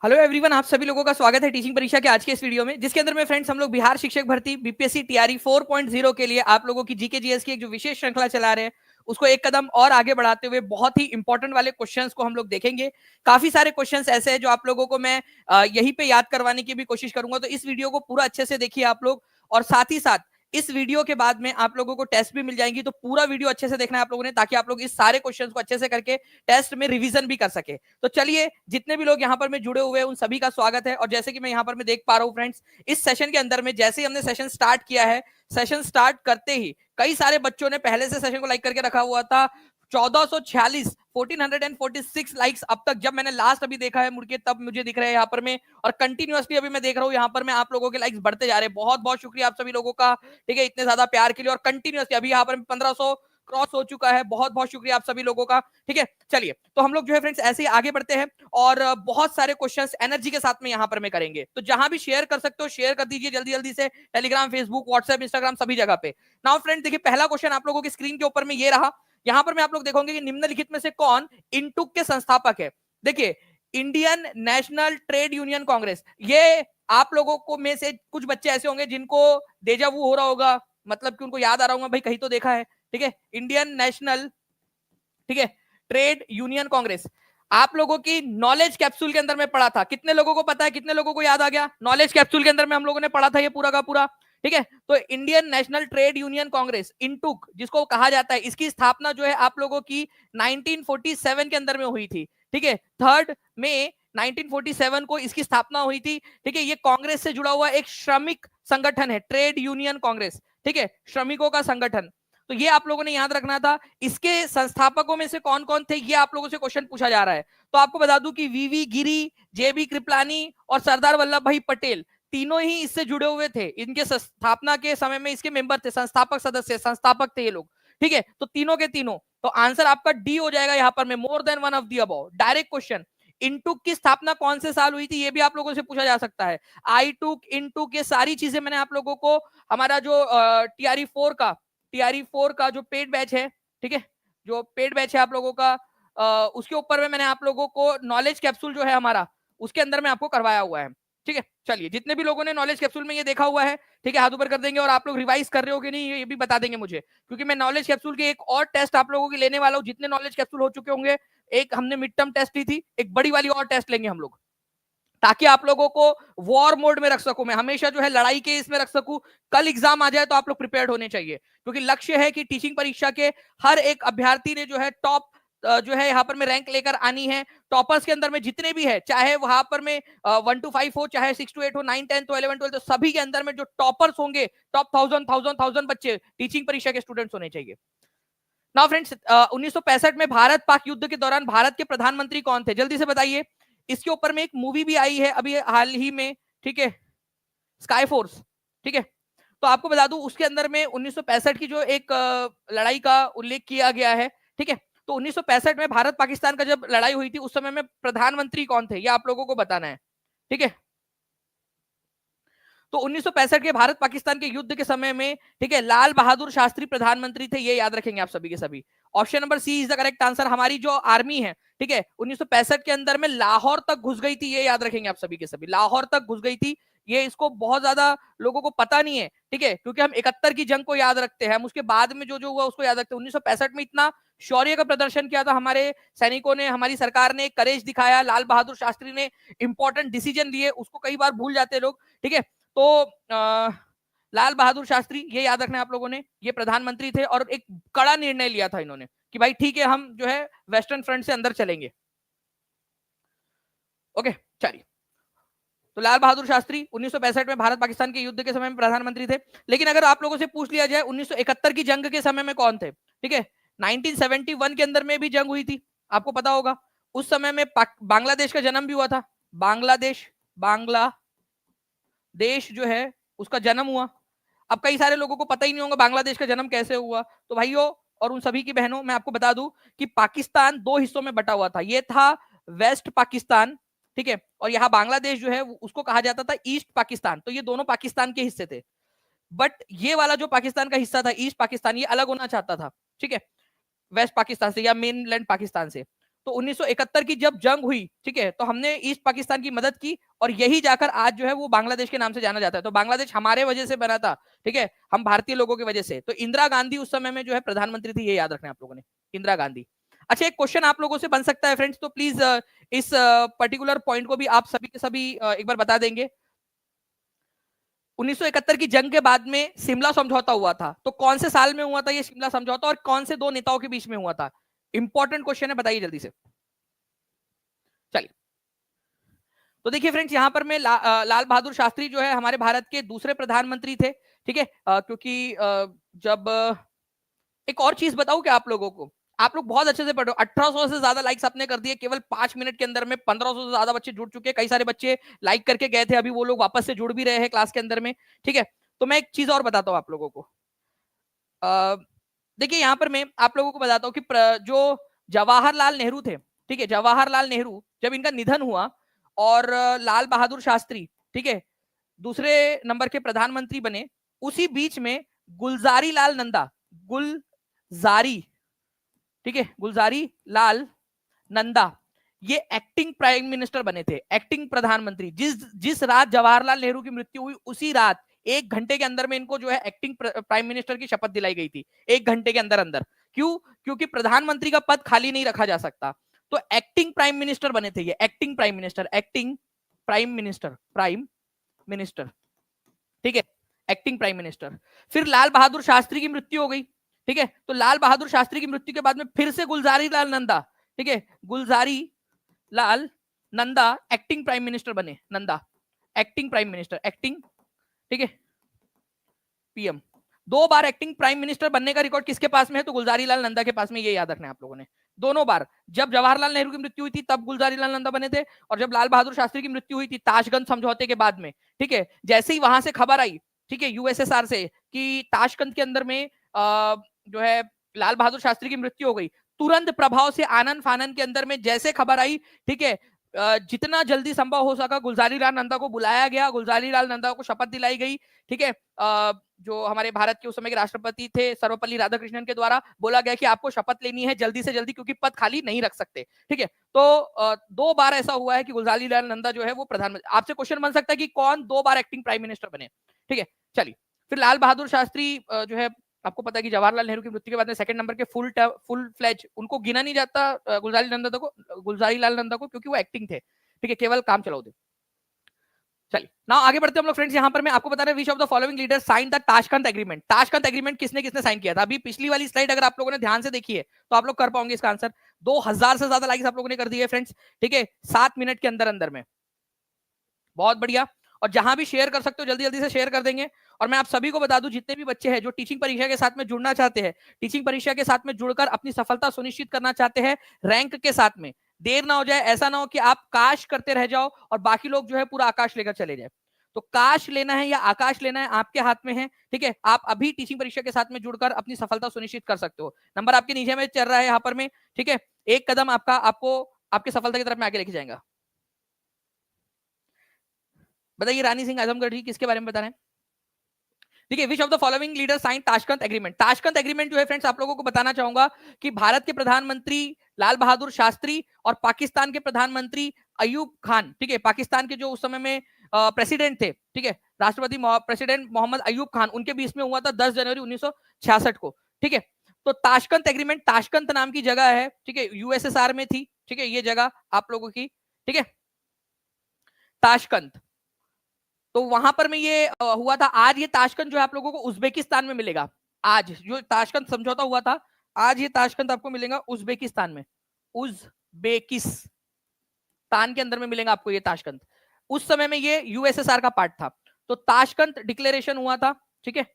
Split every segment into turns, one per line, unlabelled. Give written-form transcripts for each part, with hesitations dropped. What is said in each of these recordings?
Hello everyone, आप सभी लोगों का स्वागत है टीचिंग परीक्षा के आज के इस वीडियो में, जिसके अंदर में फ्रेंड्स हम लोग बिहार शिक्षक भर्ती बीपीएससी टीआरई 4.0 के लिए आप लोगों की जीके जीएस की एक जो विशेष श्रृंखला चला रहे हैं उसको एक कदम और आगे बढ़ाते हुए बहुत ही इंपॉर्टेंट वाले क्वेश्चंस को हम लोग देखेंगे। काफी सारे क्वेश्चंस ऐसे हैं जो आप लोगों को मैं यहीं पे याद करवाने की भी कोशिश करूंगा, तो इस वीडियो को पूरा अच्छे से देखिए आप लोग। और साथ ही साथ इस वीडियो के बाद में आप लोगों को टेस्ट भी मिल जाएंगी, तो पूरा वीडियो अच्छे से देखना है आप लोगों ने, ताकि आप लोग इस सारे क्वेश्चंस को अच्छे से करके टेस्ट में रिवीजन भी कर सके। तो चलिए, जितने भी लोग यहाँ पर में जुड़े हुए हैं उन सभी का स्वागत है। और जैसे कि मैं यहाँ पर में देख पा रहा हूँ फ्रेंड्स, इस सेशन के अंदर में जैसे ही हमने सेशन स्टार्ट किया है, सेशन स्टार्ट करते ही कई सारे बच्चों ने पहले से सेशन को लाइक करके रखा हुआ था। 1446 1446 लाइक्स अब तक, जब मैंने लास्ट अभी देखा है मुड़ के, तब मुझे दिख रहे हैं यहाँ पर में। और कंटिन्यूअसली अभी मैं देख रहा हूँ यहाँ पर में आप लोगों के लाइक्स बढ़ते जा रहे हैं। बहुत बहुत शुक्रिया आप सभी लोगों का, ठीक है, इतने ज्यादा प्यार के लिए। और कंटिन्यूअसली अभी यहाँ पर 1500 क्रॉस हो चुका है। बहुत बहुत शुक्रिया आप सभी लोगों का, ठीक है। चलिए, तो हम लोग जो है फ्रेंड्स ऐसे ही आगे बढ़ते हैं और बहुत सारे क्वेश्चंस एनर्जी के साथ में यहाँ पर में करेंगे। तो जहां भी शेयर कर सकते हो शेयर कर दीजिए जल्दी जल्दी से, टेलीग्राम, फेसबुक, व्हाट्सएप, इंस्टाग्राम, सभी जगह पे। नाउ फ्रेंड्स देखिए, पहला क्वेश्चन आप लोगों की स्क्रीन के ऊपर में ये रहा। यहाँ पर मैं आप लोग देखोगे कि निम्नलिखित में से कौन इंटुक के संस्थापक है। देखिए, Indian National Trade Union Congress, ये आप लोगों को में से कुछ बच्चे ऐसे होंगे जिनको डेजा वू हो रहा होगा, मतलब कि उनको याद आ रहा होगा, भाई कहीं तो देखा है, ठीक है। इंडियन नेशनल, ठीक है, ट्रेड यूनियन कांग्रेस आप लोगों की नॉलेज कैप्सूल के अंदर में पढ़ा था। कितने लोगों को पता है, कितने लोगों को याद आ गया? नॉलेज कैप्सूल के अंदर में हम लोगों ने पढ़ा था ये पूरा का पूरा, ठीक है। तो Indian National Trade Union Congress, INTUC जिसको कहा जाता है, इसकी स्थापना जो है आप लोगों की 1947 के अंदर में हुई थी, ठीक है। 3 मई 1947 को इसकी स्थापना हुई थी, ठीक है। ये कांग्रेस से जुड़ा हुआ एक श्रमिक संगठन है, ट्रेड यूनियन कांग्रेस, ठीक है, श्रमिकों का संगठन। तो ये आप लोगों ने याद रखना था। इसके संस्थापकों में से कौन कौन थे, ये आप लोगों से क्वेश्चन पूछा जा रहा है। तो आपको बता दूं कि वीवी गिरी, जेबी कृपलानी और सरदार वल्लभ भाई पटेल तीनों ही इससे जुड़े हुए थे। इनके स्थापना के समय में इसके मेंबर थे, संस्थापक सदस्य, संस्थापक थे ये लोग, ठीक है। तो तीनों के तीनों, तो आंसर आपका डी हो जाएगा यहाँ पर में, more than one of the above. Direct question. INTUC की स्थापना कौन से साल हुई थी, ये भी आप लोगों से पूछा जा सकता है। आई टुक, इनटुक, ये सारी चीजें मैंने आप लोगों को हमारा जो टीआरई 4 का जो पेड बैच है, ठीक है, जो पेड बैच है आप लोगों का, उसके ऊपर में मैंने आप लोगों को नॉलेज कैप्सूल जो है हमारा, उसके अंदर में आपको करवाया हुआ है, ठीक है। चलिए, जितने भी लोगों ने नॉलेज कैप्सूल में ये देखा हुआ है, ठीक है, हाथ ऊपर कर देंगे। और आप लोग रिवाइज कर रहे हो कि नहीं ये भी बता देंगे मुझे, क्योंकि मैं नॉलेज कैप्सूल के एक और टेस्ट आप लोगों की लेने वाला हूँ। जितने नॉलेज कैप्सूल हो चुके होंगे, एक हमने मिड टर्म टेस्ट ली थी, एक बड़ी वाली और टेस्ट लेंगे हम लोग, ताकि आप लोगों को वॉर मोड में रख सकूं। मैं हमेशा जो है लड़ाई के इसमें रख सकूं। कल एग्जाम आ जाए तो आप लोग प्रिपेयर्ड होने चाहिए, क्योंकि लक्ष्य है कि टीचिंग परीक्षा के हर एक अभ्यर्थी ने जो है टॉप जो है यहाँ पर में रैंक लेकर आनी है। टॉपर्स के अंदर में जितने भी है, चाहे वहां पर में 1 to 5 हो, चाहे 6 to 8 हो, 9 10 तो 11 12, तो सभी के अंदर में जो टॉपर्स होंगे, टॉप 1000 बच्चे टीचिंग परीक्षा के स्टूडेंट्स होने चाहिए। नाउ फ्रेंड्स, 1965 में भारत पाक युद्ध के दौरान भारत के प्रधानमंत्री कौन थे, जल्दी से बताइए। इसके ऊपर में एक मूवी भी आई है अभी हाल ही में, ठीक है, स्काई फोर्स, ठीक है। तो आपको बता दूं, उसके अंदर में 1965 की जो एक लड़ाई का उल्लेख किया गया है, ठीक है। तो 1965 में भारत पाकिस्तान का जब लड़ाई हुई थी, उस समय में प्रधानमंत्री कौन थे, ये आप लोगों को बताना है, ठीक है। तो 1965 के भारत पाकिस्तान के युद्ध के समय में, ठीक है, लाल बहादुर शास्त्री प्रधानमंत्री थे, ये याद रखेंगे आप सभी के सभी। Option number C is the correct answer. हमारी जो आर्मी है, ठीक है, 1965 के अंदर में लाहौर तक घुस गई थी, ये याद रखेंगे आप सभी के सभी, लाहौर तक घुस गई थी। ये इसको बहुत ज्यादा लोगों को पता नहीं है, ठीक है, क्योंकि हम 71 की जंग को याद रखते हैं, हम उसके बाद में जो जो हुआ उसको याद रखते हैं। 1965 में इतना शौर्य का प्रदर्शन किया था हमारे सैनिकों ने, हमारी सरकार ने करेज दिखाया, लाल बहादुर शास्त्री ने इंपॉर्टेंट डिसीजन लिए, उसको कई बार भूल जाते लोग, ठीक है। तो लाल बहादुर शास्त्री, ये याद रखना आप लोगों ने, ये प्रधानमंत्री थे और एक कड़ा निर्णय लिया था इन्होंने कि भाई ठीक है, हम जो है वेस्टर्न फ्रंट से अंदर चलेंगे। ओके, चलिए। तो लाल बहादुर शास्त्री 1965 में भारत पाकिस्तान के युद्ध के समय में प्रधानमंत्री थे। लेकिन अगर आप लोगों से पूछ लिया जाए 1971 की जंग के समय में कौन थे, ठीक है, 1971 के अंदर में भी जंग हुई थी, आपको पता होगा। उस समय में बांग्लादेश का जन्म भी हुआ था। बांग्लादेश जो है उसका जन्म हुआ। अब कई सारे लोगों को पता ही नहीं होगा बांग्लादेश का जन्म कैसे हुआ। तो भाइयों और उन सभी की बहनों, मैं आपको बता दूं कि पाकिस्तान 2 हिस्सों में बटा हुआ था। ये था वेस्ट पाकिस्तान, ठीक है, और यहाँ बांग्लादेश जो है उसको कहा जाता था ईस्ट पाकिस्तान। तो ये दोनों पाकिस्तान के हिस्से थे, बट ये वाला जो पाकिस्तान का हिस्सा था ईस्ट पाकिस्तान, ये अलग होना चाहता था, ठीक है, वेस्ट पाकिस्तान से या मेनलैंड पाकिस्तान से। तो 1971 की जब जंग हुई, ठीक है, तो हमने ईस्ट पाकिस्तान की मदद की और यही जाकर आज जो है वो बांग्लादेश के नाम से जाना जाता है। तो बांग्लादेश हमारे वजह से बना था, ठीक है, हम भारतीय लोगों की वजह से। तो इंदिरा गांधी उस समय में जो है प्रधानमंत्री थी, ये याद रखना आप लोगों ने, इंदिरा गांधी। अच्छा, एक क्वेश्चन आप लोगों से बन सकता है फ्रेंड्स, तो प्लीज इस पर्टिकुलर पॉइंट को भी आप सभी के सभी एक बार बता देंगे। 1971 की जंग के बाद में शिमला समझौता हुआ था, तो कौन से साल में हुआ था ये शिमला समझौता और कौन से दो नेताओं के बीच में हुआ था? इंपॉर्टेंट क्वेश्चन है, बताइए जल्दी से। चलिए, तो देखिए फ्रेंड्स, यहां पर मैं लाल बहादुर शास्त्री जो है हमारे भारत के दूसरे प्रधानमंत्री थे, ठीक है, क्योंकि जब एक और चीज बताऊं क्या आप लोगों को, आप लोग बहुत अच्छे से पढ़ो, 1800 से ज्यादा लाइक्स आपने कर दिए केवल 5 मिनट के अंदर में, 1500 से ज्यादा बच्चे जुड़ चुके हैं, कई सारे बच्चे लाइक करके गए थे, अभी वो लोग वापस से जुड़ भी रहे हैं क्लास के अंदर में, ठीक है। तो मैं एक चीज और बताता हूं आप लोगों को, देखिए यहां पर मैं आप लोगों को बताता हूं कि जो जवाहरलाल नेहरू थे, ठीक है, जवाहरलाल नेहरू जब इनका निधन हुआ और लाल बहादुर शास्त्री, ठीक है, दूसरे नंबर के प्रधानमंत्री बने, उसी बीच में गुलजारी लाल नंदा, गुलजारी, ठीक है, गुलजारी लाल नंदा, ये एक्टिंग प्राइम मिनिस्टर बने थे, एक्टिंग प्रधानमंत्री। जिस जिस रात जवाहरलाल नेहरू की मृत्यु हुई उसी रात 1 घंटे के अंदर में इनको जो है एक्टिंग प्राइम मिनिस्टर की शपथ दिलाई गई थी, 1 घंटे के अंदर अंदर। क्यों? क्योंकि प्रधानमंत्री का पद खाली नहीं रखा जा सकता, तो एक्टिंग प्राइम मिनिस्टर बने थे ये, acting prime minister, acting prime minister, prime minister, ठीक है, एक्टिंग प्राइम मिनिस्टर। फिर लाल बहादुर शास्त्री की मृत्यु हो गई, ठीक है, तो लाल बहादुर शास्त्री की मृत्यु के बाद में फिर से गुलजारी लाल नंदा, ठीक है, Gulzari Lal Nanda acting prime minister बने, Nanda acting prime minister, acting, ठीक है, पीएम। 2 बार एक्टिंग प्राइम मिनिस्टर बनने का रिकॉर्ड किसके पास में है? तो गुलजारी लाल नंदा के पास में, ये याद रखना है आप लोगों ने। दोनों बार, जब जवाहरलाल नेहरू की मृत्यु हुई थी तब गुलजारी लाल नंदा बने थे, और जब लाल बहादुर शास्त्री की मृत्यु हुई थी ताशकंद समझौते के बाद में, ठीक है, जैसे ही वहां से खबर आई, ठीक है, यूएसएसआर से, कि ताशकंद के अंदर में जो है लाल बहादुर शास्त्री की मृत्यु हो गई, तुरंत प्रभाव से आनंद फानन के अंदर में जैसे खबर आई, ठीक है, जितना जल्दी संभव हो सका गुलजारी लाल नंदा को बुलाया गया, गुलजारी लाल नंदा को शपथ दिलाई गई, ठीक है, जो हमारे भारत के उस समय के राष्ट्रपति थे सर्वपल्ली राधाकृष्णन के द्वारा बोला गया कि आपको शपथ लेनी है जल्दी से जल्दी, क्योंकि पद खाली नहीं रख सकते, ठीक है। तो 2 बार ऐसा हुआ है कि गुलजारी लाल नंदा जो है वो प्रधानमंत्री। आपसे क्वेश्चन बन सकता है कि कौन 2 बार एक्टिंग प्राइम मिनिस्टर बने, ठीक है। चलिए, फिर लाल बहादुर शास्त्री जो है, आपको पता है कि जवाहरलाल नेहरू की मृत्यु के बाद में सेकंड नंबर के फुल फ्लेज उनको गिना नहीं जाता गुलजारी लाल नंदा को, क्योंकि वो एक्टिंग थे, ठीक है, केवल काम चलाओ थे। चलिए, नाउ आगे बढ़ते हैं हम लोग फ्रेंड्स। यहां पर मैं आपको बता रहा हूं, which of the following leaders sign the Tashkent agreement. Tashkent agreement किसने किसने साइन किया था? अभी पिछली वाली स्लाइड अगर आप लोगों ने ध्यान से देखी है तो आप लोग कर पाओगे इसका आंसर। 2000 से ज्यादा लाइक्स आप लोगों ने कर दिए फ्रेंड्स, ठीक है, 7 मिनट के अंदर अंदर में, बहुत बढ़िया। और जहां भी शेयर कर सकते हो जल्दी जल्दी से शेयर कर देंगे। और मैं आप सभी को बता दूं, जितने भी बच्चे हैं जो टीचिंग परीक्षा के साथ में जुड़ना चाहते हैं, टीचिंग परीक्षा के साथ में जुड़कर अपनी सफलता सुनिश्चित करना चाहते हैं रैंक के साथ में, देर ना हो जाए, ऐसा ना हो कि आप काश करते रह जाओ और बाकी लोग जो है पूरा आकाश लेकर चले जाए। तो काश लेना है या आकाश लेना है आपके हाथ में है, ठीक है। आप अभी टीचिंग परीक्षा के साथ में जुड़कर अपनी सफलता सुनिश्चित कर सकते हो। नंबर आपके नीचे में चल रहा है यहाँ पर में, ठीक है, एक कदम आपका आपको आपकी सफलता की तरफ में आगे लेके जाएगा। बताइए, रानी सिंह आजमगढ़ जी किसके बारे में बता रहे हैं? देखिए, which of the following leader sign Tashkent agreement. Tashkent agreement जो है फ्रेंड्स, आप लोगों को बताना चाहूंगा कि भारत के प्रधानमंत्री लाल बहादुर शास्त्री और पाकिस्तान के प्रधानमंत्री अयूब खान, ठीक है, पाकिस्तान के जो उस समय में प्रेसिडेंट थे, ठीक है, राष्ट्रपति प्रेसिडेंट मोहम्मद अयूब खान, उनके बीच में हुआ था 10 जनवरी 1966 को, ठीक है। तो ताशकंद एग्रीमेंट, ताशकंद नाम की जगह है, ठीक है, यूएसएसआर में थी, ठीक है, ये जगह आप लोगों की, ठीक है, ताशकंद। तो वहां पर में ये हुआ था। आज ये ताशकंद जो है आप लोगों को उज्बेकिस्तान में मिलेगा। आज जो ताशकंद समझौता हुआ था, आज ये ताशकंद आपको मिलेगा उज्बेकिस्तान में, उज्बेकिस्तान के अंदर में मिलेगा आपको ये ताशकंद। उस समय में ये यूएसएसआर का पार्ट था। तो ताशकंद डिक्लेरेशन हुआ था, ठीक है,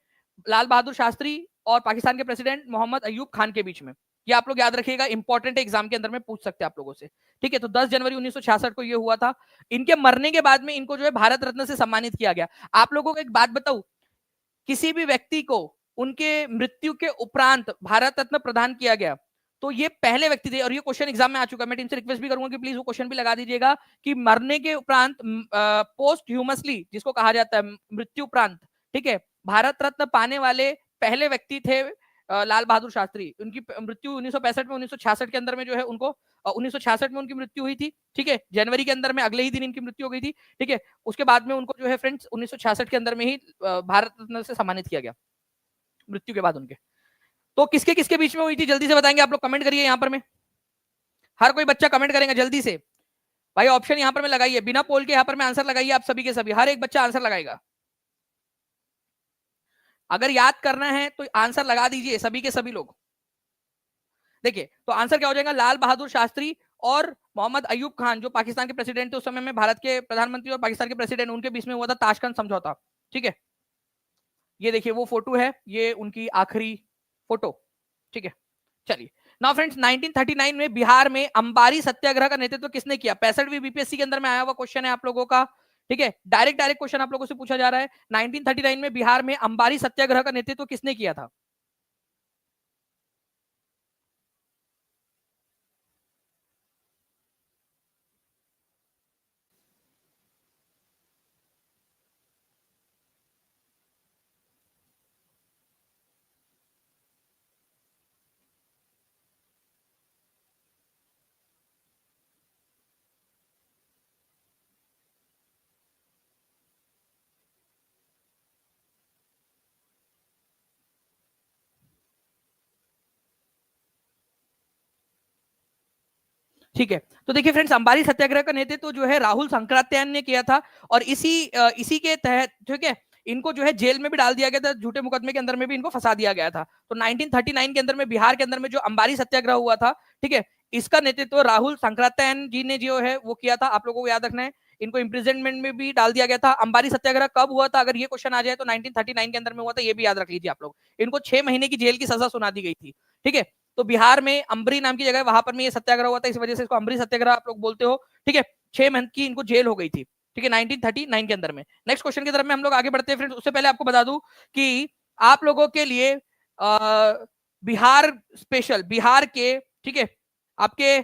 लाल बहादुर शास्त्री और पाकिस्तान के प्रेसिडेंट मोहम्मद अयूब खान के बीच में। ये आप लोग याद रखिएगा, इंपॉर्टेंट एग्जाम के अंदर में पूछ सकते हैं आप लोगों से, ठीक है। तो 10 जनवरी 1966 को ये हुआ था। इनके मरने के बाद में इनको जो है भारत रत्न से सम्मानित किया गया। आप लोगों को एक बात बताऊं, किसी भी व्यक्ति को उनके मृत्यु के उपरांत भारत रत्न प्रदान किया गया तो ये पहले व्यक्ति थे। और ये क्वेश्चन एग्जाम में आ चुका है, मैं टीम से रिक्वेस्ट भी करूंगा कि प्लीज वो क्वेश्चन भी लगा दीजिएगा कि मरने के उपरांत पोस्ट ह्यूमसली जिसको कहा जाता है मृत्यु उपरांत, ठीक है, भारत रत्न पाने वाले पहले व्यक्ति थे लाल बहादुर शास्त्री, उनकी मृत्यु 1965 में, 1966 के अंदर में जो है उनको 1966 में उनकी मृत्यु हुई थी। ठीक है, जनवरी के अंदर में अगले ही दिन इनकी मृत्यु हो गई थी। ठीक है, उसके बाद में उनको जो है फ्रेंड्स 1966 के अंदर में ही भारत रत्न से सम्मानित किया गया मृत्यु के बाद उनके। तो किसके किसके बीच में हुई थी जल्दी से बताएंगे आप लोग, कमेंट करिए यहाँ पर में, हर कोई बच्चा कमेंट करेंगे जल्दी से भाई, ऑप्शन यहाँ पर में लगाइए, बिना पोल के यहाँ पर में आंसर लगाइए आप सभी के सभी, हर एक बच्चा आंसर लगाएगा। अगर याद करना है तो आंसर लगा दीजिए सभी के सभी लोग। देखिए तो आंसर क्या हो जाएगा, लाल बहादुर शास्त्री और मोहम्मद अयूब खान जो पाकिस्तान के प्रेसिडेंट थे उस समय में, भारत के प्रधानमंत्री और पाकिस्तान के प्रेसिडेंट, उनके बीच में हुआ था ताशकंद समझौता। ठीक है, ये देखिए वो फोटो है, ये उनकी आखिरी फोटो। ठीक है, चलिए नाउ फ्रेंड्स 1939 में बिहार में अंबारी सत्याग्रह का नेतृत्व किसने किया? 65वीं बीपीएससी के अंदर में आया हुआ क्वेश्चन है आप लोगों का। ठीक है, डायरेक्ट क्वेश्चन आप लोगों से पूछा जा रहा है। 1939 में बिहार में अंबारी सत्याग्रह का नेतृत्व किसने किया था? ठीक है, तो देखिए फ्रेंड्स अंबारी सत्याग्रह का नेतृत्व जो है राहुल संक्रांत्यायन ने किया था, और इसी के तहत ठीक है इनको जो है जेल में भी डाल दिया गया था, झूठे मुकदमे के अंदर में भी इनको फंसा दिया गया था। तो 1939 के अंदर में बिहार के अंदर में जो अंबारी सत्याग्रह हुआ था, ठीक है, इसका नेतृत्व राहुल संक्रांत्यायन जी ने जो है वो किया था। आप लोगों को याद रखना है, इनको इम्प्रिजनमेंट में भी डाल दिया गया था। अंबारी सत्याग्रह कब हुआ था, अगर ये क्वेश्चन आ जाए तो 1939 के अंदर में हुआ था, ये भी याद रख लीजिए आप लोग। इनको 6 महीने की जेल की सजा सुना दी गई थी। ठीक है, तो बिहार में अंबरी नाम की जगह, वहां पर में ये सत्याग्रह हुआ था, इस वजह से इसको अंबरी सत्याग्रह आप लोग बोलते हो। ठीक है, 6 मंथ की इनको जेल हो गई थी। ठीक है, 1939 के अंदर में। नेक्स्ट क्वेश्चन की तरफ में हम लोग आगे बढ़ते हैं फ्रेंड्स। उससे पहले आपको बता दूं कि आप लोगों के लिए बिहार स्पेशल, बिहार के ठीक है आपके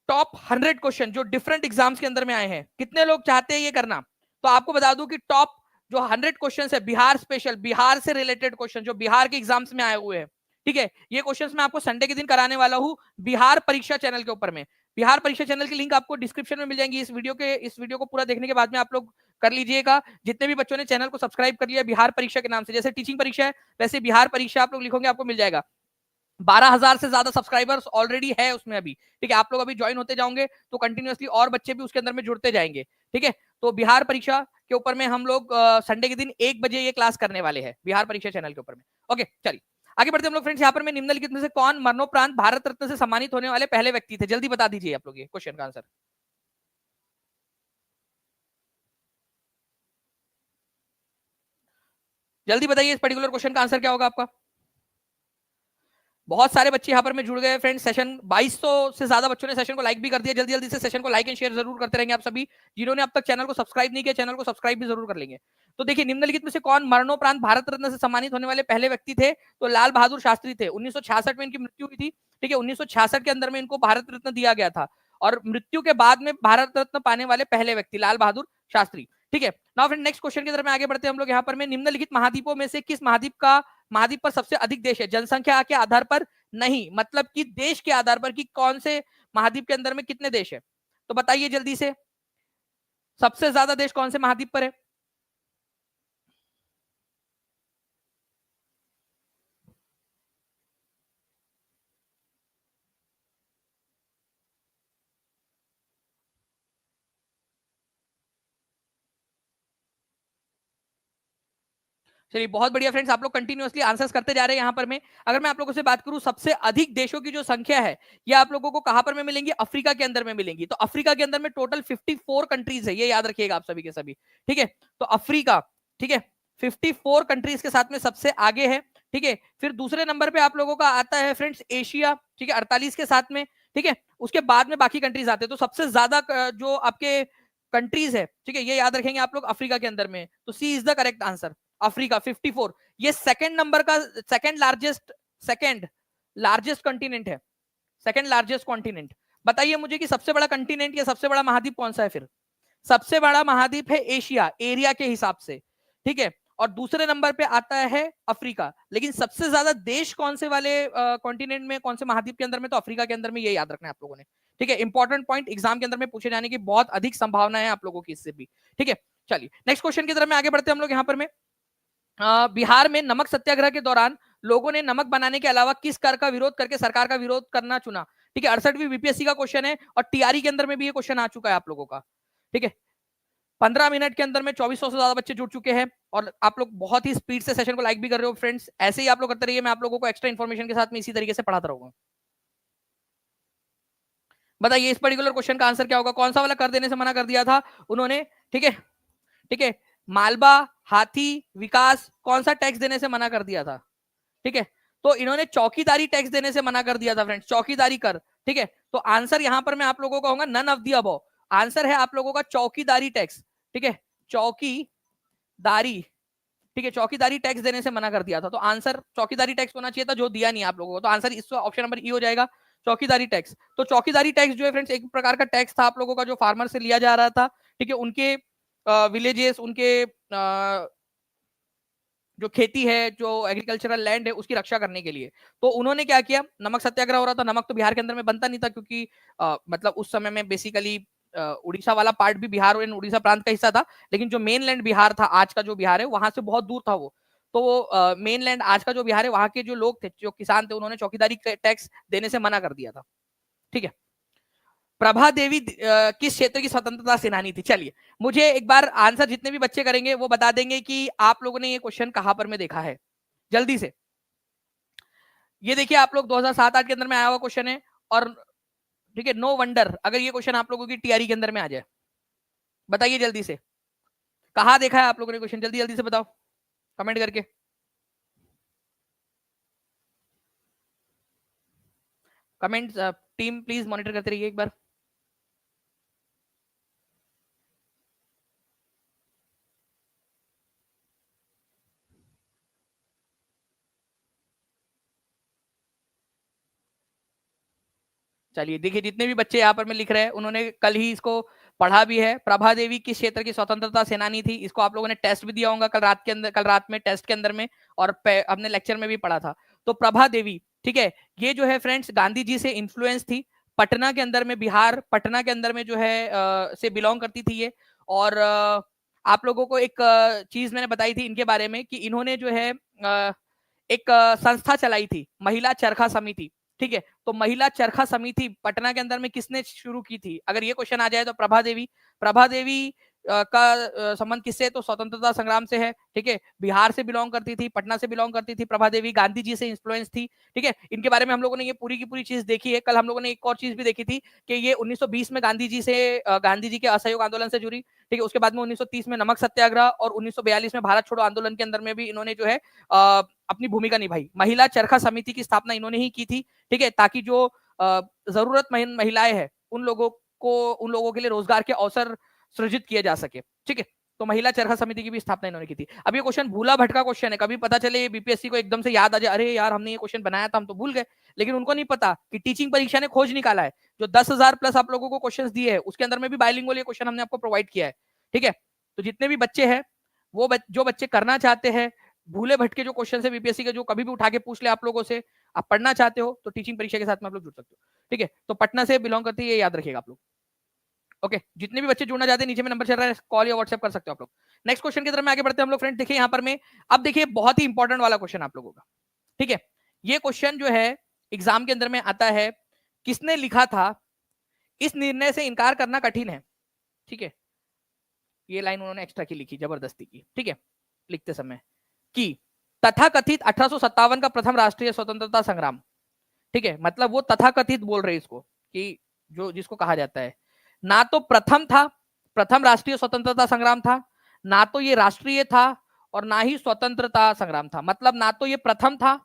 टॉप 100 क्वेश्चन जो डिफरेंट एग्जाम्स के अंदर में आए हैं, कितने लोग चाहते हैं ये करना? तो आपको बता दूं कि टॉप जो 100 क्वेश्चन है बिहार स्पेशल, बिहार से रिलेटेड क्वेश्चन जो बिहार के एग्जाम्स में आए हुए हैं, ठीक है, ये क्वेश्चंस मैं आपको संडे के दिन कराने वाला हूं बिहार परीक्षा चैनल के ऊपर में। बिहार परीक्षा चैनल की लिंक आपको डिस्क्रिप्शन में मिल जाएंगी। इस वीडियो को पूरा देखने के बाद में आप लोग कर लीजिएगा। जितने भी बच्चों ने चैनल को सब्सक्राइब कर लिया बिहार परीक्षा के नाम से, जैसे टीचिंग परीक्षा है वैसे बिहार परीक्षा आप लोग लिखोगे आपको मिल जाएगा। 12,000 से ज्यादा सब्सक्राइबर्स ऑलरेडी है उसमें अभी। ठीक है, आप लोग अभी ज्वाइन होते जाओगे तो कंटिन्यूअसली और बच्चे भी उसके अंदर में जुड़ते जाएंगे। ठीक है, तो बिहार परीक्षा के ऊपर में हम लोग संडे के दिन 1 बजे ये क्लास करने वाले हैं बिहार परीक्षा चैनल के ऊपर में। ओके चलिए आगे बढ़ते हम लोग फ्रेंड्स। यहाँ पर मैं निम्नलिखित में से कौन मरणोपरांत भारत रत्न से सम्मानित होने वाले पहले व्यक्ति थे? जल्दी बता दीजिए आप लोग ये क्वेश्चन का आंसर। जल्दी बताइए इस पर्टिकुलर क्वेश्चन का आंसर क्या होगा आपका। बहुत सारे बच्चे यहाँ पर में जुड़ गए फ्रेंड्स। सेशन 2200 से ज्यादा बच्चों ने सेशन को लाइक भी कर दिया। जल्दी जल्दी से सेशन को लाइक एंड शेयर जरूर करते रहेंगे आप सभी। जिन्होंने अब तक चैनल को सब्सक्राइब नहीं किया चैनल को सब्सक्राइब भी जरूर कर लेंगे। तो देखिए निम्नलिखित में से कौन मरणोपरांत भारत रत्न से सम्मानित होने वाले पहले व्यक्ति थे? तो लाल बहादुर शास्त्री थे। 1966 में इनकी मृत्यु हुई थी। ठीक है, 1966 के अंदर में इनको भारत रत्न दिया गया था, और मृत्यु के बाद में भारत रत्न पाने वाले पहले व्यक्ति लाल बहादुर शास्त्री। ठीक है, नाउ फ्रेंड नेक्स्ट क्वेश्चन की तरफ में आगे बढ़ते हैं हम लोग। यहाँ पर में निम्नलिखित महाद्वीपों में से किस महाद्वीप पर सबसे अधिक देश है? जनसंख्या के आधार पर नहीं, मतलब कि देश के आधार पर कि कौन से महाद्वीप के अंदर में कितने देश है। तो बताइए जल्दी से सबसे ज्यादा देश कौन से महाद्वीप पर है? चलिए बहुत बढ़िया फ्रेंड्स, आप लोग कंटिन्यूअसली आंसर्स करते जा रहे हैं यहाँ पर में। अगर मैं आप लोगों से बात करूं सबसे अधिक देशों की जो संख्या है ये आप लोगों को कहां पर में मिलेंगी? अफ्रीका के अंदर में मिलेंगी। तो अफ्रीका के अंदर में टोटल 54 कंट्रीज है, ये याद रखिएगा आप सभी के सभी। ठीक है, तो अफ्रीका ठीक है 54 कंट्रीज के साथ में सबसे आगे है। ठीक है, फिर दूसरे नंबर पे आप लोगों का आता है फ्रेंड्स एशिया, ठीक है 48 के साथ में। ठीक है, उसके बाद में बाकी कंट्रीज आते हैं। तो सबसे ज्यादा जो आपके कंट्रीज है ठीक है ये याद रखेंगे आप लोग अफ्रीका के अंदर में। तो C is the correct answer, Africa 54। ये सेकंड नंबर का सेकंड लार्जेस्ट कॉन्टिनेंट है, सेकंड लार्जेस्ट कॉन्टिनेंट। बताइए मुझे कि सबसे बड़ा कॉन्टिनेंट या सबसे बड़ा महाद्वीप कौन सा है? फिर सबसे बड़ा महाद्वीप है एशिया एरिया के हिसाब से। ठीक है, और दूसरे नंबर पे आता है अफ्रीका। लेकिन सबसे ज्यादा देश कौन से वाले कॉन्टिनेंट में, कौन से महाद्वीप के अंदर में, तो अफ्रीका के अंदर में, ये याद रखना है आप लोगों ने। ठीक है, इंपॉर्टेंट पॉइंट, एग्जाम के अंदर में पूछे जाने की बहुत अधिक संभावना है आप लोगों की इससे भी। ठीक है, चलिए नेक्स्ट क्वेश्चन की तरफ में आगे बढ़ते हैं हम लोग। यहाँ पर में बिहार में नमक सत्याग्रह के दौरान लोगों ने नमक बनाने के अलावा किस कर का विरोध करके सरकार का विरोध करना चुना? ठीक है, 68वीं बीपीएससी का क्वेश्चन है और टीआरई के अंदर में भी ये क्वेश्चन आ चुका है आप लोगों का। ठीक है, 15 मिनट के अंदर में 2400 से ज्यादा बच्चे जुड़ चुके हैं और आप लोग बहुत ही स्पीड से सेशन को लाइक भी कर रहे हो फ्रेंड्स। ऐसे ही आप लोग करते रहिए, मैं आप लोगों को एक्स्ट्रा इन्फॉर्मेशन के साथ में इसी तरीके से पढ़ाता रहूंगा। बताइए इस पर्टिकुलर क्वेश्चन का आंसर क्या होगा? कौन सा वाला कर देने से मना कर दिया था उन्होंने? ठीक है, ठीक है, मालबा, हाथी, विकास, कौन सा टैक्स देने से मना कर दिया था? ठीक है, तो इन्होंने चौकीदारी टैक्स देने से मना कर दिया था फ्रेंड्स, चौकीदारी कर। ठीक है, तो आंसर यहां पर मैं आप लोगों का होगा none of the above. Answer है आप लोगों का चौकीदारी टैक्स। ठीक है, चौकीदारी, ठीक है, चौकीदारी टैक्स देने से मना कर दिया था। तो आंसर चौकीदारी टैक्स होना चाहिए था, जो दिया नहीं आप लोगों को, तो आंसर इस ऑप्शन नंबर ई हो जाएगा, चौकीदारी टैक्स। तो चौकीदारी टैक्स जो है फ्रेंड्स एक प्रकार का टैक्स था आप लोगों का, जो फार्मर से लिया जा रहा था। ठीक है, उनके विलेजेस, उनके जो खेती है, जो एग्रीकल्चरल लैंड है, उसकी रक्षा करने के लिए। तो उन्होंने क्या किया, नमक सत्याग्रह हो रहा था, नमक तो बिहार के अंदर में बनता नहीं था, क्योंकि मतलब उस समय में बेसिकली उड़ीसा वाला पार्ट भी बिहार और उड़ीसा प्रांत का हिस्सा था, लेकिन जो मेन लैंड बिहार था, आज का जो बिहार है, वहां से बहुत दूर था वो। तो मेन लैंड आज का जो बिहार है, वहां के जो लोग थे, जो किसान थे, उन्होंने चौकीदारी टैक्स देने से मना कर दिया था। ठीक है, प्रभा देवी किस क्षेत्र की स्वतंत्रता सेनानी थी? चलिए मुझे एक बार आंसर जितने भी बच्चे करेंगे वो बता देंगे कि आप लोगों ने ये क्वेश्चन कहां पर में देखा है, जल्दी से। ये देखिए आप लोग 2007-8 के अंदर में आया हुआ क्वेश्चन है, और ठीक है, नो वंडर अगर ये क्वेश्चन आप लोगों की टीआरई के अंदर में आ जाए। बताइए जल्दी से, कहां देखा है आप लोगों ने क्वेश्चन? जल्दी जल्दी से बताओ कमेंट करके। कमेंट टीम प्लीज मॉनिटर करते रहिए एक बार। चलिए देखिए, जितने भी बच्चे यहाँ पर में लिख रहे हैं, उन्होंने कल ही इसको पढ़ा भी है। प्रभा देवी किस क्षेत्र की स्वतंत्रता सेनानी थी? इसको आप लोगों ने टेस्ट भी दिया होगा कल रात के अंदर, कल रात में टेस्ट के अंदर में, और अपने लेक्चर में भी पढ़ा था। तो प्रभा देवी, ठीक है, ये जो है फ्रेंड्स गांधी जी से इन्फ्लुएंस थी। पटना के अंदर में, बिहार पटना के अंदर में जो है से बिलोंग करती थी ये। और आप लोगों को एक चीज मैंने बताई थी इनके बारे में, कि इन्होंने जो है एक संस्था चलाई थी, महिला चरखा समिति। ठीक है, तो महिला चरखा समिति पटना के अंदर में किसने शुरू की थी? अगर ये क्वेश्चन आ जाए तो प्रभा देवी। प्रभा देवी का संबंध किससे? तो स्वतंत्रता संग्राम से है। ठीक है, बिहार से बिलोंग करती थी, पटना से बिलोंग करती थी प्रभा देवी, गांधी जी से इन्फ्लुएंस थी। ठीक है, इनके बारे में हम लोगों ने ये पूरी की पूरी चीज देखी है। कल हम लोगों ने एक और चीज भी देखी थी कि ये 1920 में गांधी जी से गांधी जी के असहयोग आंदोलन से जुड़ी। ठीक है, उसके बाद में 1930 में नमक सत्याग्रह, और 1942 में भारत छोड़ो आंदोलन के अंदर में भी इन्होंने जो है अपनी भूमिका निभाई। महिला चरखा समिति की स्थापना इन्होंने ही की थी। ठीक है, ताकि जो जरूरतमंद महिलाएं हैं, उन लोगों के लिए रोजगार के अवसर सृजित किए जा सके। ठीक है, तो महिला चरखा समिति की भी स्थापना इन्होंने की थी। अब ये क्वेश्चन भूला भटका क्वेश्चन है, कभी पता चले बीपीएससी को एकदम से याद आ जाए, अरे यार हमने ये क्वेश्चन बनाया था, हम तो भूल गए। लेकिन उनको नहीं पता कि टीचिंग परीक्षा ने खोज निकाला है, जो 10,000 प्लस आप लोगों को क्वेश्चन दिए हैं, उसके अंदर में भी बाइलिंगुअल ये क्वेश्चन हमने आपको प्रोवाइड किया है। ठीक है, तो जितने भी बच्चे हैं, वो जो बच्चे करना चाहते हैं, भूले भटके जो क्वेश्चन है बीपीएससी के, जो कभी भी उठा के पूछ ले आप लोगों से, आप पढ़ना चाहते हो तो टीचिंग परीक्षा के साथ में आप लोग जुड़ सकते हो। ठीक है, तो पटना से बिलोंग करते हैं, ये याद रखिएगा आप लोग। ओके, जितने भी बच्चे जुड़ना चाहते हैं, नीचे में नंबर चल रहा है, कॉल या व्हाट्सएप कर सकते हो आप लोग। नेक्स्ट क्वेश्चन की तरफ में आगे बढ़ते हैं हम लोग फ्रेंड। देखिए यहाँ पर में, अब देखिए बहुत ही इंपॉर्टेंट वाला क्वेश्चन आप लोगों का। ठीक है, ये क्वेश्चन जो है एग्जाम के अंदर में आता है, किसने लिखा था, इस निर्णय से इनकार करना कठिन है। ठीक है, ये लाइन उन्होंने एक्स्ट्रा की लिखी, जबरदस्ती की। ठीक है, लिखते समय कि तथाकथित 1857 का प्रथम राष्ट्रीय स्वतंत्रता संग्राम। ठीक है, मतलब वो तथाकथित बोल रहे इसको, कि जो जिसको कहा जाता है, ना तो प्रथम था, प्रथम राष्ट्रीय स्वतंत्रता संग्राम था, ना तो ये राष्ट्रीय था, और ना ही स्वतंत्रता संग्राम था। मतलब ना तो ये प्रथम था,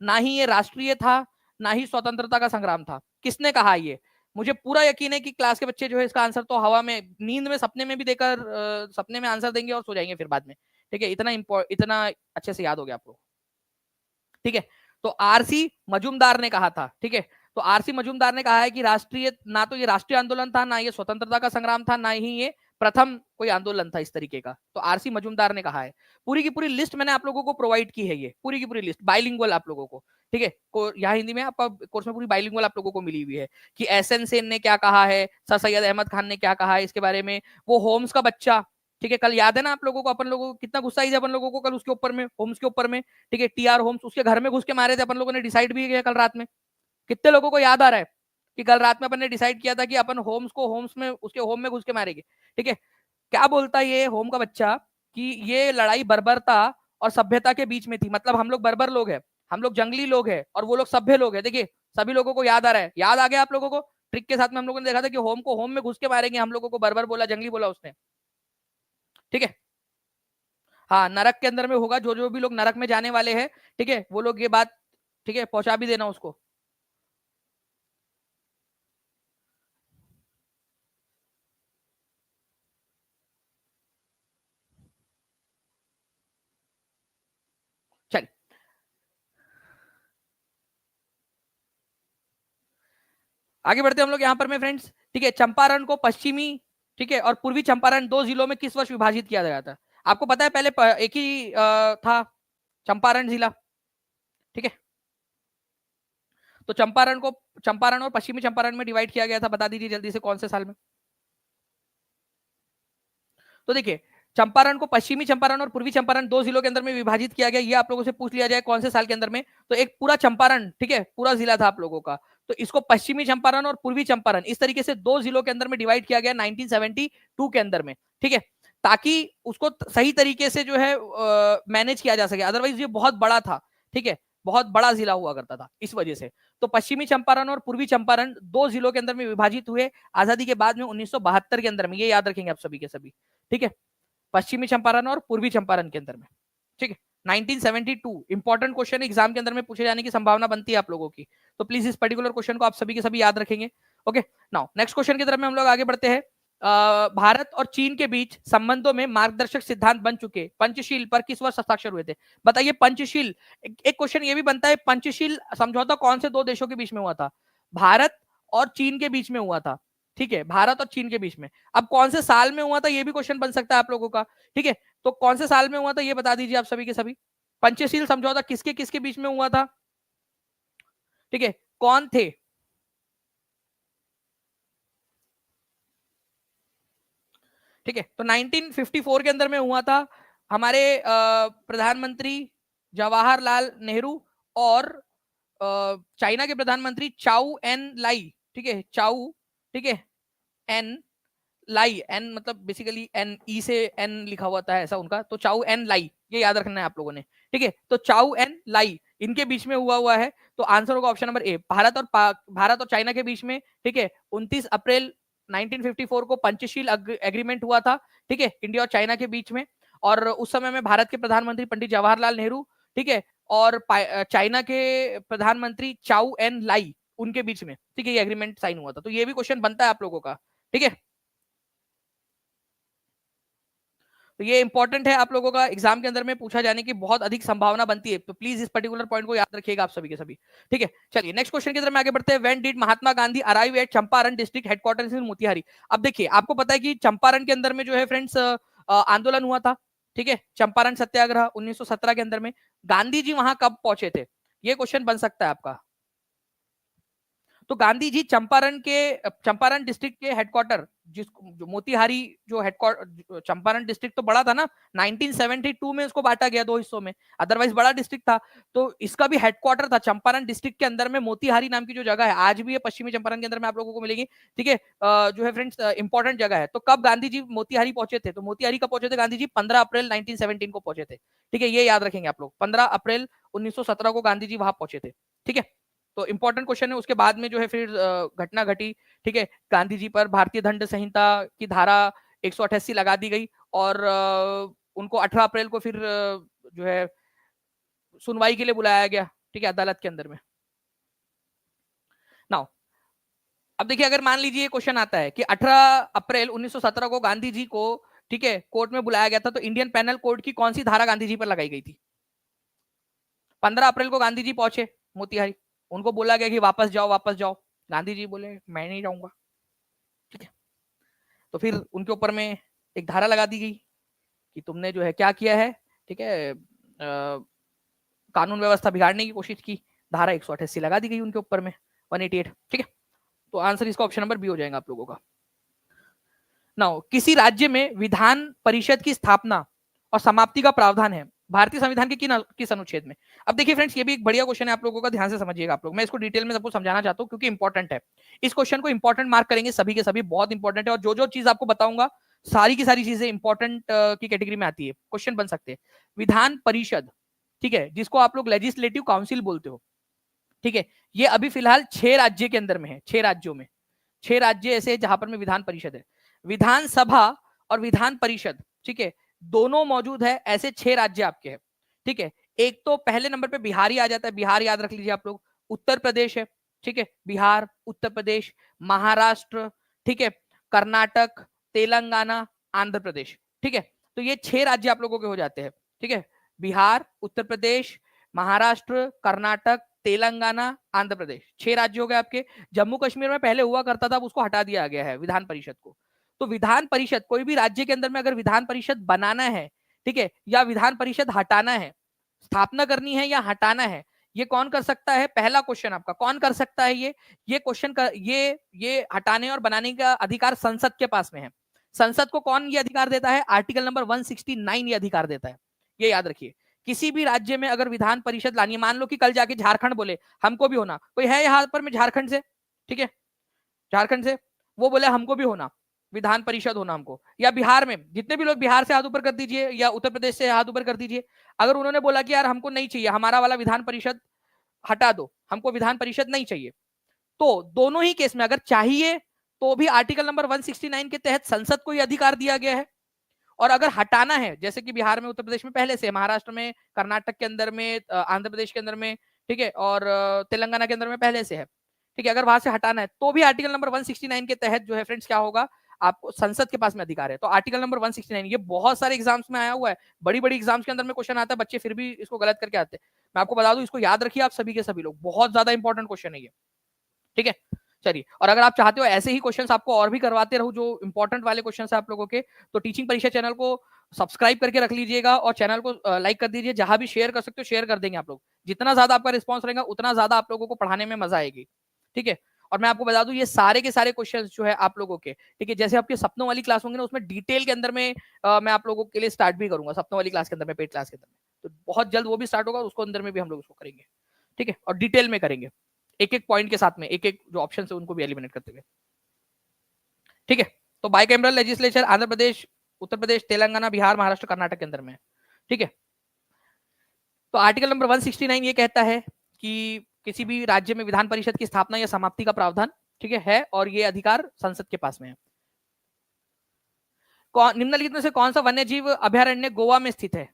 ना ही ये राष्ट्रीय था, ना ही स्वतंत्रता का संग्राम था। किसने कहा ये? मुझे पूरा यकीन है कि क्लास के बच्चे जो है इसका आंसर तो हवा में, नींद में, सपने में भी देकर सपने में आंसर देंगे और सो जाएंगे फिर बाद में। ठीक है, इतना अच्छे से याद हो गया आपको। ठीक है, तो आरसी मजूमदार ने कहा था। ठीक है, तो आरसी मजूमदार ने कहा है कि राष्ट्रीय, ना तो ये राष्ट्रीय आंदोलन था, ना ये स्वतंत्रता का संग्राम था, ना ही ये प्रथम कोई आंदोलन था इस तरीके का, तो आरसी मजूमदार ने कहा है। पूरी की पूरी लिस्ट मैंने आप लोगों को प्रोवाइड की है, ये पूरी की पूरी लिस्ट बाइलिंगुअल आप लोगों को, ठीक है, यहाँ हिंदी में आपका कोर्स में पूरी बाइलिंगुअल आप लोगों को मिली हुई है कि एसएन सेन ने क्या कहा है, सर सैयद अहमद खान ने क्या कहा है इसके बारे में, वो होम्स का बच्चा, ठीक है, कल याद है ना आप लोगों को, अपन लोगों को कितना गुस्सा आई अपन लोगों को कल उसके ऊपर में, होम्स के ऊपर में, ठीक है, टीआर होम्स, उसके घर में घुस के मारे थे अपन लोगों ने, डिसाइड भी किया कल रात में। कितने लोगों को याद आ रहा है कि कल रात में अपन ने डिसाइड किया था कि अपन होम्स को होम्स में उसके होम में घुस के मारेंगे, ठीक है। क्या बोलता है ये होम का बच्चा कि ये लड़ाई बर्बरता और सभ्यता के बीच में थी, मतलब हम लोग बर्बर लोग हैं, हम लोग जंगली लोग हैं और वो लोग सभ्य लोग हैं। देखिए सभी लोगों को याद आ रहा है, याद आ गया आप लोगों को, ट्रिक के साथ में हम लोगों ने देखा था कि होम को होम में घुस के मारेंगे, हम लोगों को बर्बर बोला, जंगली बोला उसने, ठीक है। हाँ, नरक के अंदर में होगा, जो जो भी लोग नरक में जाने वाले हैं, ठीक है, वो लोग ये बात, ठीक है, पहुंचा भी देना उसको। चल आगे बढ़ते हम लोग यहाँ पर में फ्रेंड्स, ठीक है। चंपारण को पश्चिमी, ठीक है, और पूर्वी चंपारण दो जिलों में किस वर्ष विभाजित किया गया था? आपको पता है पहले एक ही था चंपारण जिला, ठीक है। तो चंपारण को चंपारण और पश्चिमी चंपारण में डिवाइड किया गया था, बता दीजिए जल्दी से कौन से साल में। तो देखिए चंपारण को पश्चिमी चंपारण और पूर्वी चंपारण दो जिलों के अंदर में विभाजित किया गया, ये आप लोगों से पूछ लिया जाए कौन से साल के अंदर में, तो एक पूरा चंपारण, ठीक है, पूरा जिला था आप लोगों का, तो इसको पश्चिमी चंपारण और पूर्वी चंपारण इस तरीके से दो जिलों के अंदर में डिवाइड किया गया 1972 के अंदर में, ठीक है, ताकि उसको सही तरीके से जो है मैनेज किया जा सके, अदरवाइज ये बहुत बड़ा था, ठीक है, बहुत बड़ा जिला हुआ करता था इस वजह से। तो पश्चिमी चंपारण और पूर्वी चंपारण दो जिलों के अंदर में विभाजित हुए आजादी के बाद में 1972 के अंदर में, ये याद रखेंगे आप सभी के सभी, ठीक है, पश्चिमी चंपारण और पूर्वी चंपारण के अंदर में, ठीक है। 1972 इंपॉर्टेंट क्वेश्चन एग्जाम के अंदर में पूछे जाने की संभावना बनती है आप लोगों की, तो प्लीज इस पर्टिकुलर क्वेश्चन को आप सभी के सभी याद रखेंगे। ओके, नाउ नेक्स्ट क्वेश्चन की तरफ में हम लोग आगे बढ़ते हैं। भारत और चीन के बीच संबंधों में मार्गदर्शक सिद्धांत बन चुके पंचशील पर किस वर्ष हस्ताक्षर हुए थे? बताइए पंचशील, एक क्वेश्चन ये भी बनता है, पंचशील समझौता कौन से दो देशों के बीच में हुआ था? भारत और चीन के बीच में हुआ था, ठीक है, भारत और चीन के बीच में। अब कौन से साल में हुआ था ये भी क्वेश्चन बन सकता है आप लोगों का, ठीक है, तो कौन से साल में हुआ था ये बता दीजिए आप सभी के सभी। पंचशील समझौता किसके किसके बीच में हुआ था, ठीक है, कौन थे? ठीक है, तो 1954 के अंदर में हुआ था, हमारे प्रधानमंत्री जवाहरलाल नेहरू और चाइना के प्रधानमंत्री चाउ एन लाई, ठीक है, चाउ, ठीक है, एन लाई, एन मतलब बेसिकली एन ई से एन लिखा हुआ था ऐसा उनका, तो चाउ एन लाई, ये याद रखना है आप लोगों ने, ठीक है, तो चाउ एन लाई इनके बीच में हुआ हुआ है, तो आंसर होगा ऑप्शन नंबर ए, भारत और चाइना के बीच में, ठीक है, 29 अप्रैल 1954 को पंचशील एग्रीमेंट हुआ था, ठीक है, इंडिया और चाइना के बीच में, और उस समय में भारत के प्रधानमंत्री पंडित जवाहरलाल नेहरू, ठीक है, और चाइना के प्रधानमंत्री चाउ एन लाई उनके बीच में, ठीक है, ये एग्रीमेंट साइन हुआ था, तो ये भी क्वेश्चन बनता है आप लोगों का, ठीक है। तो ये इंपॉर्टेंट है आप लोगों का, एग्जाम के अंदर में पूछा जाने की बहुत अधिक संभावना बनती है, तो प्लीज इस पर्टिकुलर पॉइंट को याद रखिएगा आप सभी के सभी, ठीक है। चलिए नेक्स्ट क्वेश्चन की तरफ आगे बढ़ते हैं। When did Mahatma Gandhi arrive at Champaran district headquarters in Motihari? अब देखिए आपको पता है कि चंपारण के अंदर में जो है फ्रेंड्स आंदोलन हुआ था, ठीक है, चंपारण सत्याग्रह 1917 के अंदर में, गांधी जी वहां कब पहुंचे थे? ये क्वेश्चन बन सकता है आपका। तो गांधी जी चंपारण डिस्ट्रिक्ट के हेडक्वार्टर, जिस जो मोतिहारी जो हेडक्वार्टर, चंपारण डिस्ट्रिक्ट तो बड़ा था ना, 1972 में इसको बांटा गया दो हिस्सों में, अदरवाइज बड़ा डिस्ट्रिक्ट था, तो इसका भी हेडक्वार्टर था चंपारण डिस्ट्रिक्ट के अंदर में, मोतिहारी नाम की जो जगह है, आज भी ये पश्चिमी चंपारण के अंदर में आप लोगों को मिलेगी, ठीक है, जो है फ्रेंड्स इंपॉर्टेंट जगह है। तो कब गांधी जी मोतिहारी पहुंचे थे? तो मोतिहारी कब पहुंचे थे गांधी जी? 15 अप्रैल 1917 को पहुंचे थे, ठीक है, ये याद रखेंगे आप लोग, 15 अप्रैल 1917 को गांधी जी वहां पहुंचे थे, ठीक है। तो इंपॉर्टेंट क्वेश्चन है, उसके बाद में जो है फिर घटना घटी, ठीक है, गांधी जी पर भारतीय दंड संहिता की धारा 188 लगा दी गई, और उनको 18 अप्रैल को फिर जो है सुनवाई के लिए बुलाया गया, ठीक है, अदालत के अंदर में। नाउ अब देखिए, अगर मान लीजिए क्वेश्चन आता है कि 18 अप्रैल 1917 को गांधी जी को, ठीक है, कोर्ट में बुलाया गया था, तो इंडियन पेनल कोड की कौन सी धारा गांधी जी पर लगाई गई थी? 15 अप्रैल को गांधी जी पहुंचे मोतिहारी, उनको बोला गया कि वापस जाओ वापस जाओ, गांधी जी बोले मैं नहीं जाऊंगा, ठीक है, तो फिर उनके ऊपर में एक धारा लगा दी गई कि तुमने जो है क्या किया है, ठीक है, कानून व्यवस्था बिगाड़ने की कोशिश की, धारा 188 लगा दी गई उनके ऊपर में, 188, ठीक है। तो आंसर इसका ऑप्शन नंबर बी हो जाएगा आप लोगों का। नाउ किसी राज्य में विधान परिषद की स्थापना और समाप्ति का प्रावधान है भारतीय संविधान के किस अनुच्छेद में। अब देखिए फ्रेंड्स, ये भी एक बढ़िया क्वेश्चन है आप लोगों का, ध्यान से समझिएगा आप लोग। मैं इसको डिटेल में सबको समझाना चाहता हूँ क्योंकि इंपॉर्टेंट है। इस क्वेश्चन को इंपॉर्टेंट मार्क करेंगे सभी के सभी, बहुत इंपॉर्टेंट है। और जो जो चीज आपको बताऊंगा सारी की सारी चीजें इंपॉर्टेंट की कैटेगरी में आती है, क्वेश्चन बन सकते हैं। विधान परिषद, ठीक है, जिसको आप लोग लेजिस्लेटिव काउंसिल बोलते हो, ठीक है, ये अभी फिलहाल 6 राज्य के अंदर में है। 6 राज्यों में, 6 राज्य ऐसे जहां पर में विधान परिषद है। विधानसभा और विधान परिषद, ठीक है, दोनों मौजूद है, ऐसे 6 राज्य आपके हैं, ठीक है। एक तो पहले नंबर पे बिहार ही आ जाता है, बिहार याद रख लीजिए आप लोग। उत्तर प्रदेश है, ठीक है, बिहार, उत्तर प्रदेश, महाराष्ट्र, ठीक है, कर्नाटक, तेलंगाना, आंध्र प्रदेश, ठीक है। तो ये 6 राज्य आप लोगों के हो जाते हैं, ठीक है। बिहार, उत्तर प्रदेश, महाराष्ट्र, कर्नाटक, तेलंगाना, आंध्र प्रदेश, 6 राज्य हो गए आपके। जम्मू कश्मीर में पहले हुआ करता था, अब उसको हटा दिया गया है विधान परिषद को। तो विधान परिषद, कोई भी राज्य के अंदर में अगर विधान परिषद बनाना है, ठीक है, या विधान परिषद हटाना है, स्थापना करनी है या हटाना है, ये कौन कर सकता है? पहला क्वेश्चन आपका, कौन कर सकता है ये क्वेश्चन का, ये हटाने और बनाने का अधिकार संसद के पास में है। संसद को कौन ये अधिकार देता है? आर्टिकल नंबर 169 ये अधिकार देता है, ये याद रखिए। किसी भी राज्य में अगर विधान परिषद लानी है, मान लो कि कल जाके झारखंड बोले हमको भी होना, कोई है यहाँ पर में झारखंड से, ठीक है, झारखंड से वो बोले हमको भी होना, विधान परिषद होना हमको, या बिहार में जितने भी लोग, बिहार से हाथ ऊपर कर दीजिए या उत्तर प्रदेश से हाथ ऊपर कर दीजिए, अगर उन्होंने बोला कि यार हमको नहीं चाहिए, हमारा वाला विधान परिषद हटा दो, हमको विधान परिषद नहीं चाहिए, तो दोनों ही केस में अगर चाहिए तो भी आर्टिकल नंबर 169 के तहत संसद को यह अधिकार दिया गया है। और अगर हटाना है, जैसे कि बिहार में, उत्तर प्रदेश में पहले से, महाराष्ट्र में, कर्नाटक के अंदर में, आंध्र प्रदेश के अंदर में, ठीक है, और तेलंगाना के अंदर में पहले से है, ठीक है, अगर वहां से हटाना है तो भी आर्टिकल नंबर 169 के तहत जो है फ्रेंड्स क्या होगा, आपको संसद के पास में अधिकार है। तो आर्टिकल नंबर 169 ये बहुत सारे एग्जाम्स में आया हुआ है, बड़ी बड़ी एग्जाम्स के अंदर में क्वेश्चन आता है, बच्चे फिर भी इसको गलत करके आते हैं। मैं आपको बता दूं, इसको याद रखिए आप सभी के सभी लोग, बहुत ज्यादा इंपॉर्टेंट क्वेश्चन है ये, ठीक है। चलिए, और अगर आप चाहते हो ऐसे ही क्वेश्चंस आपको और भी करवाते रहूं जो इंपॉर्टेंट वाले क्वेश्चंस है आप लोगों के, तो टीचिंग परीक्षा चैनल को सब्सक्राइब करके रख लीजिएगा और चैनल को लाइक कर दीजिए, जहां भी शेयर कर सकते हो शेयर कर देंगे आप लोग। जितना ज्यादा आपका रिस्पॉन्स रहेगा उतना ज्यादा आप लोगों को पढ़ाने में मजा आएगी, ठीक है। और मैं आपको बता दूं, ये सारे के सारे क्वेश्चन जो है आप लोगों के, ठीक है, जैसे आपके सपनों वाली क्लास होंगे ना, उसमें डिटेल के अंदर में मैं आप लोगों के लिए स्टार्ट भी करूंगा, सपनों वाली क्लास के अंदर में, पेड क्लास के अंदर में, तो बहुत जल्द वो भी स्टार्ट होगा, उसको अंदर में भी हम लोग उसको करेंगे, ठीक है, और डिटेल में करेंगे, एक एक पॉइंट के साथ में, एक एक जो ऑप्शन है उनको भी एलिमिनेट करते हुए, ठीक है। तो बाइकैमरल लेजिस्लेचर आंध्र प्रदेश, उत्तर प्रदेश, तेलंगाना, बिहार, महाराष्ट्र, कर्नाटक के अंदर में, ठीक है। तो आर्टिकल नंबर 169 ये कहता है कि किसी भी राज्य में विधान परिषद की स्थापना या समाप्ति का प्रावधान, ठीक है, और ये अधिकार संसद के पास में है। निम्नलिखित में से कौन सा वन्य जीव अभयारण्य गोवा में स्थित है?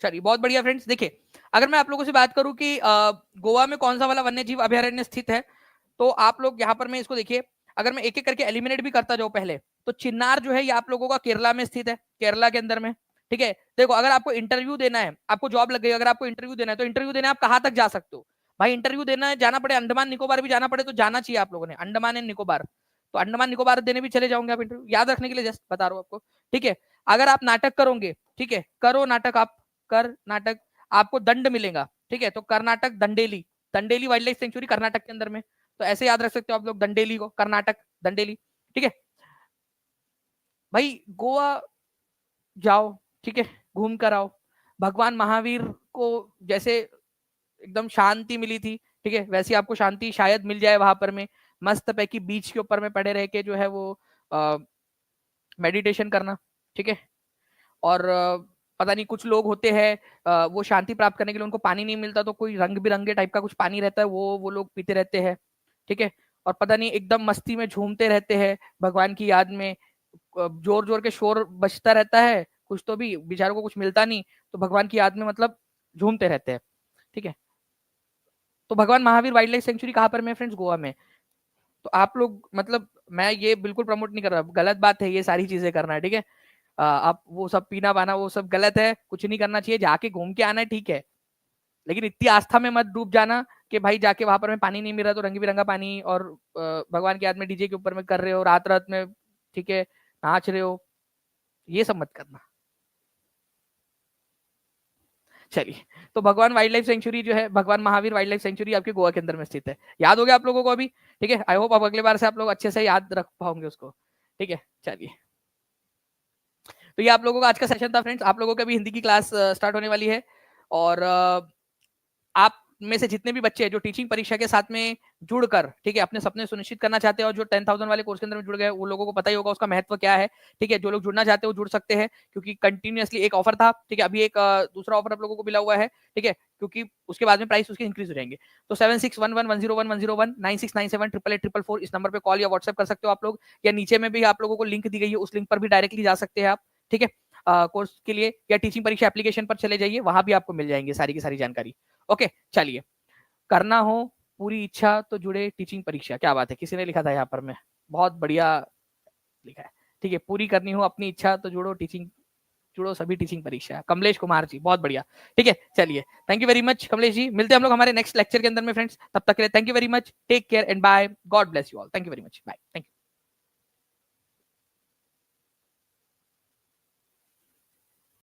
चलिए, बहुत बढ़िया फ्रेंड्स। देखिए, अगर मैं आप लोगों से बात करूं कि गोवा में कौन सा वाला वन्य जीव अभयारण्य स्थित है, तो आप लोग यहाँ पर मैं इसको देखिए, अगर मैं एक एक करके एलिमिनेट भी करता जाऊं पहले, तो चिन्नार जो है ये आप लोगों का केरला में स्थित है, केरला के अंदर में, ठीक है। देखो, अगर आपको इंटरव्यू देना है, आपको जॉब लग गई, अगर आपको इंटरव्यू देना है, तो इंटरव्यू देने आप कहाँ तक जा सकते हो? भाई इंटरव्यू देना है, जाना पड़े अंडमान निकोबार भी जाना पड़े तो जाना चाहिए आप लोगों ने, अंडमान एंड निकोबार। तो अंडमान निकोबार देने भी चले जाओगे आप इंटरव्यू, याद रखने के लिए जस्ट बता रहा हूँ आपको, ठीक है। अगर आप नाटक करोगे, ठीक है, करो नाटक, आप कर नाटक, आपको दंड मिलेगा, ठीक है। तो Karnataka Dandeli, Dandeli wildlife sanctuary Karnataka के अंदर में, तो ऐसे याद रख सकते हो आप लोग दंडेली को, कर्नाटक दंडेली, ठीक है। भाई गोवा जाओ, ठीक है, घूम कर आओ। भगवान महावीर को जैसे एकदम शांति मिली थी, ठीक है, वैसी आपको शांति शायद मिल जाए वहां पर में, मस्त पैकी बीच के ऊपर में पड़े रह के जो है वो मेडिटेशन करना, ठीक है। और पता नहीं कुछ लोग होते हैं, वो शांति प्राप्त करने के लिए उनको पानी नहीं मिलता, तो कोई रंग बिरंगे टाइप का कुछ पानी रहता है, वो लोग पीते रहते हैं, ठीक है। और पता नहीं एकदम मस्ती में झूमते रहते हैं भगवान की याद में, जोर जोर के शोर बजता रहता है, कुछ तो भी बेचारों को कुछ मिलता नहीं, तो भगवान की याद में मतलब झूमते रहते हैं, ठीक है। तो भगवान महावीर वाइल्ड लाइफ सेंचुरी कहाँ पर है फ्रेंड्स? गोवा में। तो आप लोग मतलब मैं ये बिल्कुल प्रमोट नहीं कर रहा, गलत बात है ये सारी चीजें करना, ठीक है। आप वो सब पीना पाना वो सब गलत है, कुछ नहीं करना चाहिए, जाके घूम के आना है, ठीक है। लेकिन इतनी आस्था में मत डूब जाना कि भाई जाके वहां पर में पानी नहीं मिल रहा तो रंग बिरंगा पानी और भगवान की याद में डीजे के ऊपर में कर रहे हो रात रात में, ठीक है, नाच रहे हो, ये सब मत करना। चलिए, तो भगवान वाइल्ड लाइफ सेंचुरी जो है, भगवान महावीर वाइल्ड लाइफ सेंचुरी आपके गोवा के अंदर में स्थित है। याद हो गया आप लोगों को अभी? ठीक है, आई होप आप अगले बार से आप लोग अच्छे से याद रख पाओगे उसको, ठीक है। चलिए, तो ये आप लोगों का आज का सेशन था फ्रेंड्स। आप लोगों की अभी हिंदी की क्लास स्टार्ट होने वाली है, और आप में से जितने भी बच्चे हैं जो टीचिंग परीक्षा के साथ में जुड़कर, ठीक है, अपने सपने सुनिश्चित करना चाहते हैं, और जो 10,000 वाले कोर्स के अंदर में जुड़ गए वो लोगों को पता ही होगा उसका महत्व क्या है, ठीक है। जो लोग जुड़ना चाहते हैं वो जुड़ सकते हैं, क्योंकि कंटिन्यूअसली एक ऑफर था, ठीक है, अभी एक दूसरा ऑफर आप लोगों को मिला हुआ है, ठीक है, क्योंकि उसके बाद में प्राइस उसके इंक्रीज हो जाएंगे। तो 7611101101 9697884444 इस नंबर पे कॉल या व्हाट्सएप कर सकते हो आप लोग, या नीचे में भी आप लोगों को लिंक दी गई है, उस लिंक पर भी डायरेक्टली जा सकते हैं आप, ठीक है। कोर्स के लिए या टीचिंग परीक्षा एप्लीकेशन पर चले जाइए, वहां भी आपको मिल जाएंगे सारी की सारी जानकारी। ओके, चलिए, करना हो पूरी इच्छा तो जुड़े टीचिंग परीक्षा, क्या बात है, किसी ने लिखा था यहाँ पर में, बहुत बढ़िया लिखा है, ठीक है। पूरी करनी हो अपनी इच्छा तो जुड़ो टीचिंग, जुड़ो सभी टीचिंग परीक्षा, कमलेश कुमार जी, बहुत बढ़िया, ठीक है। चलिए, thank you very much Kamlesh ji, मिलते हैं हम लोग हमारे नेक्स्ट लेक्चर के अंदर में फ्रेंड्स, तब तक के लिए thank you very much, take care and bye, God bless you all, thank you very much, bye, thank you.